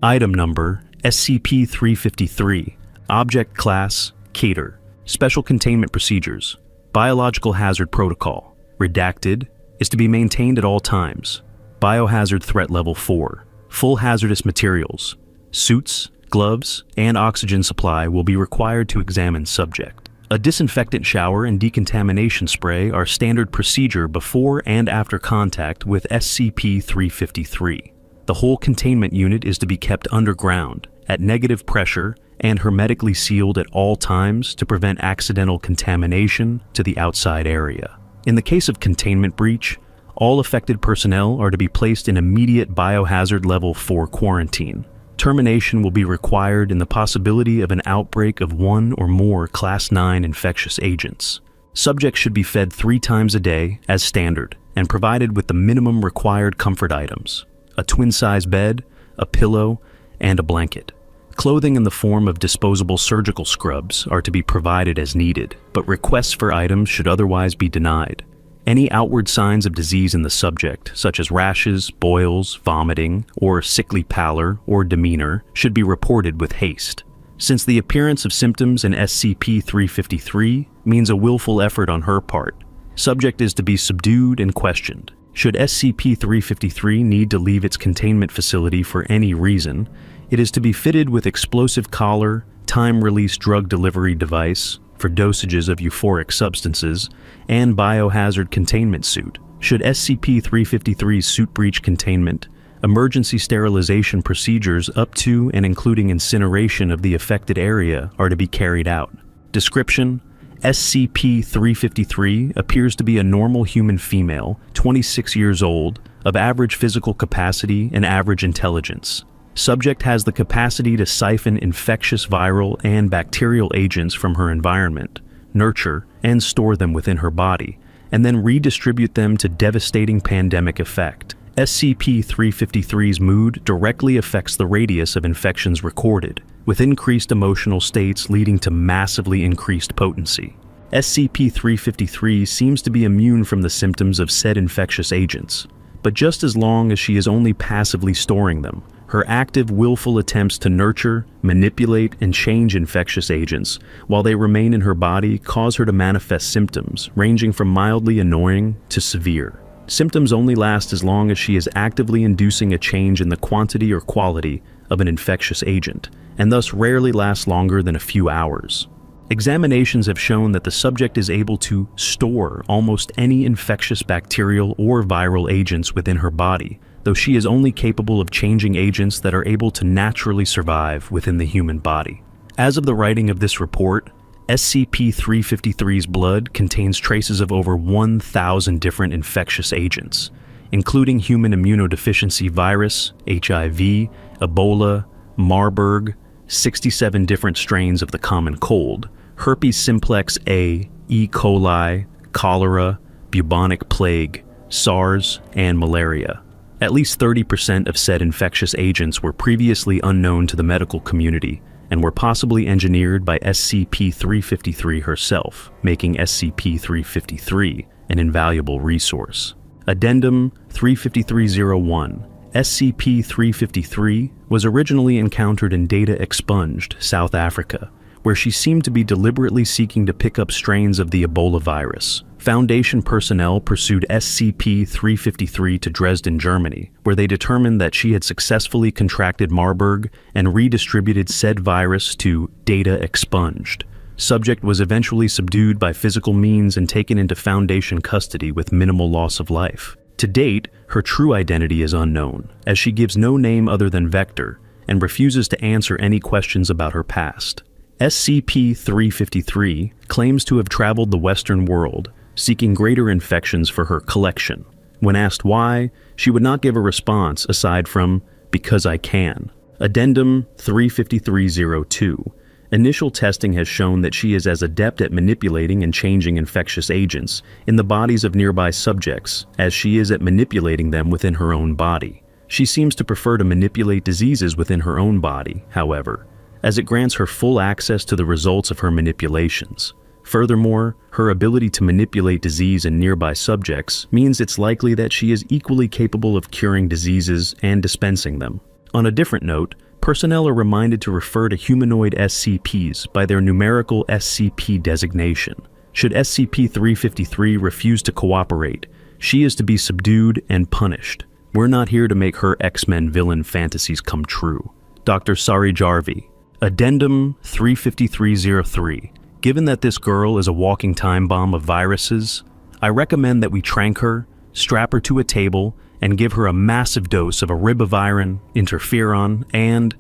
Item Number SCP-353. Object Class Keter. Special Containment Procedures. Biological Hazard Protocol. Redacted. Is to be maintained at all times. Biohazard Threat Level 4. Full hazardous materials. Suits, gloves, and oxygen supply will be required to examine subject. A disinfectant shower and decontamination spray are standard procedure before and after contact with SCP-353. The whole containment unit is to be kept underground, at negative pressure, and hermetically sealed at all times to prevent accidental contamination to the outside area. In the case of containment breach, all affected personnel are to be placed in immediate Biohazard Level 4 quarantine. Termination will be required in the possibility of an outbreak of one or more Class 9 infectious agents. Subjects should be fed 3 times a day as standard and provided with the minimum required comfort items: a twin-size bed, a pillow, and a blanket. Clothing in the form of disposable surgical scrubs are to be provided as needed, but requests for items should otherwise be denied. Any outward signs of disease in the subject, such as rashes, boils, vomiting, or sickly pallor or demeanor, should be reported with haste. Since the appearance of symptoms in SCP-353 means a willful effort on her part, subject is to be subdued and questioned. Should SCP-353 need to leave its containment facility for any reason, it is to be fitted with explosive collar, time-release drug delivery device for dosages of euphoric substances, and biohazard containment suit. Should SCP-353's suit breach containment, emergency sterilization procedures up to and including incineration of the affected area are to be carried out. Description: SCP-353 appears to be a normal human female, 26 years old, of average physical capacity and average intelligence. Subject has the capacity to siphon infectious viral and bacterial agents from her environment, nurture and store them within her body, and then redistribute them to devastating pandemic effect. SCP-353's mood directly affects the radius of infections recorded, with increased emotional states leading to massively increased potency. SCP-353 seems to be immune from the symptoms of said infectious agents, but just as long as she is only passively storing them, her active, willful attempts to nurture, manipulate, and change infectious agents while they remain in her body cause her to manifest symptoms ranging from mildly annoying to severe. Symptoms only last as long as she is actively inducing a change in the quantity or quality of an infectious agent, and thus rarely last longer than a few hours. Examinations have shown that the subject is able to store almost any infectious bacterial or viral agents within her body, though she is only capable of changing agents that are able to naturally survive within the human body. As of the writing of this report, SCP-353's blood contains traces of over 1,000 different infectious agents, including human immunodeficiency virus, HIV, Ebola, Marburg, 67 different strains of the common cold, herpes simplex A, E. coli, cholera, bubonic plague, SARS, and malaria. At least 30% of said infectious agents were previously unknown to the medical community and were possibly engineered by SCP-353 herself, making SCP-353 an invaluable resource. Addendum 35301. SCP-353 was originally encountered in Data Expunged, South Africa, where she seemed to be deliberately seeking to pick up strains of the Ebola virus. Foundation personnel pursued SCP-353 to Dresden, Germany, where they determined that she had successfully contracted Marburg and redistributed said virus to Data Expunged. Subject was eventually subdued by physical means and taken into Foundation custody with minimal loss of life. To date, her true identity is unknown, as she gives no name other than Vector and refuses to answer any questions about her past. SCP-353 claims to have traveled the Western world, seeking greater infections for her collection. When asked why, she would not give a response aside from, "Because I can." Addendum 35302. Initial testing has shown that she is as adept at manipulating and changing infectious agents in the bodies of nearby subjects as she is at manipulating them within her own body. She seems to prefer to manipulate diseases within her own body, however, as it grants her full access to the results of her manipulations. Furthermore, her ability to manipulate disease in nearby subjects means it's likely that she is equally capable of curing diseases and dispensing them. On a different note, Personnel are reminded to refer to humanoid SCPs by their numerical SCP designation. Should SCP-353 refuse to cooperate, she is to be subdued and punished. We're not here to make her X-Men villain fantasies come true. Dr. Sari Jarvi. Addendum 35303. Given that this girl is a walking time bomb of viruses, I recommend that we trank her, strap her to a table, and give her a massive dose of ribavirin, interferon, and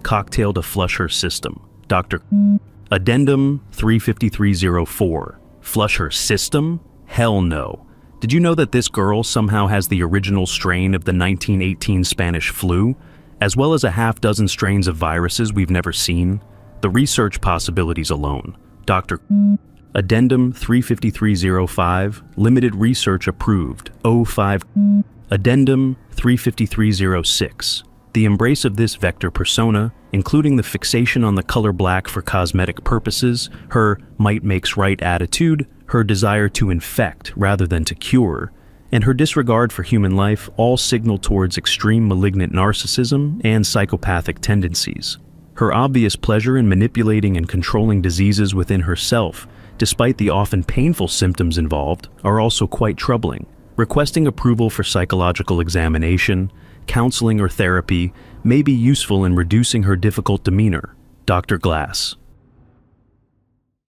cocktail to flush her system. Dr. Addendum 35304. Flush her system? Hell no. Did you know that this girl somehow has the original strain of the 1918 Spanish flu, as well as a half-dozen strains of viruses we've never seen? The research possibilities alone. Dr. Addendum 35305. Limited research approved. 05. Addendum 35306. The embrace of this vector persona, including the fixation on the color black for cosmetic purposes, her might makes right attitude, her desire to infect rather than to cure, and her disregard for human life all signal towards extreme malignant narcissism and psychopathic tendencies. Her obvious pleasure in manipulating and controlling diseases within herself, despite the often painful symptoms involved, are also quite troubling. Requesting approval for psychological examination, counseling or therapy may be useful in reducing her difficult demeanor. Dr. Glass.